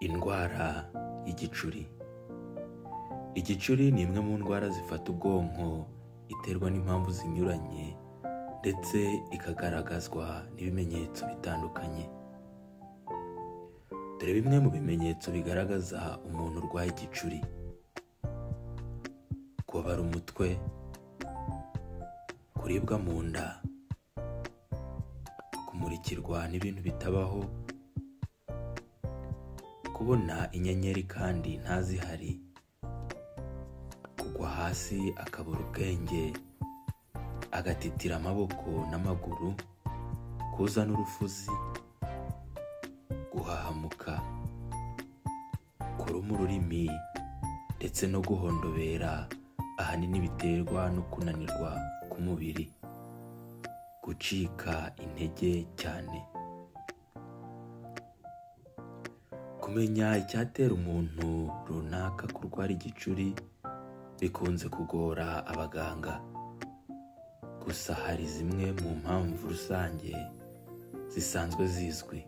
Indwara y'igicuri. Igicuri ni imwe mu ndwara zifata ubwonko, iterwa n'impamvu zinyuranye ndetse ikagaragazwa n'ibimenyetso bitandukanye. Dore bimwe mu bimenyetso bigaragaza umuntu urwaye igicuri: kubabara umutwe, kuribwa mu nda, kumurikirwa n'ibintu bitabaho, kubona inyenyeri kandi ntazihari, kugwa hasi akabura ubwenge, agatitira amaboko n'amaguru, kuzana urufuzi, guhahamuka, kuruma ururimi ndetse no guhondobera, ahanini biterwa no kunanirwa k'umubiri, gucika intege cyane. Kumenya icyatera umuntu runaka kurwara igicuri bikunze kugora abaganga, gusa hari zimwe mu mpamvu rusange zisanzwe zizwi.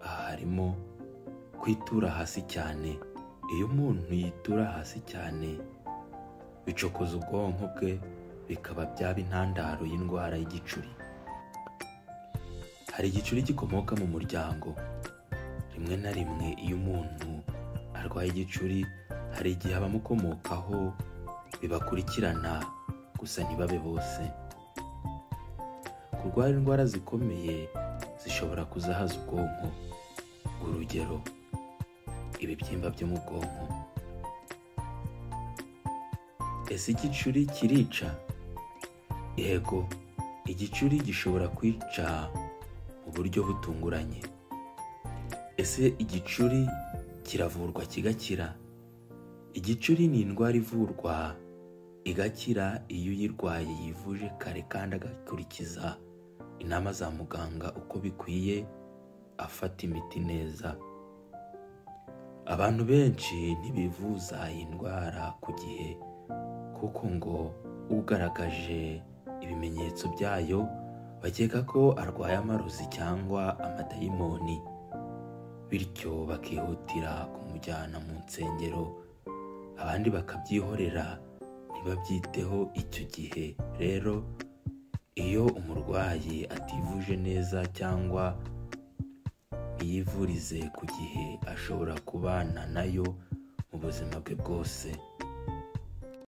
Aha harimo kwitura hasi cyane. Iyo umuntu yitura hasi cyane, bicokoza ubwonko bwe, bikaba byaba intandaro y'indwara y'igicuri. Hari igicuri gikomoka mu muryango. Rimwe na rimwe iyo umuntu arwaye igicuri, hari igihe abamukomokaho bibakurikirana, gusa ntibabe bose. Kurwara indwara zikomeye zishobora kuzahaza ubwonko. Urugero, ibibyimba byo mu bwonko. Ese igicuri kirica? Yego, igicuri gishobora kwica mu buryo butunguranye. Ese igicuri kiravurwa kigakira? Igicuri ni indwara ivurwa igakira iyo uyirwaye yivuje kare kandi agakurikiza inama za muganga uko bikwiye, afata imiti neza. Abantu benshi ntibivuza iyi ndwara ku gihe, kuko ngo ugaragaje ibimenyetso byayo bakeka ko arwaye amarozi cyangwa amadayimoni, bityo bakihutira kumujyana mu nsengero, abandi bakabyihorera ntibabyiteho icyo gihe. Rero iyo umurwayi ativuje neza cyangwa ntiyivurize ku gihe, ashobora kubana nayo mu buzima bwe bwose.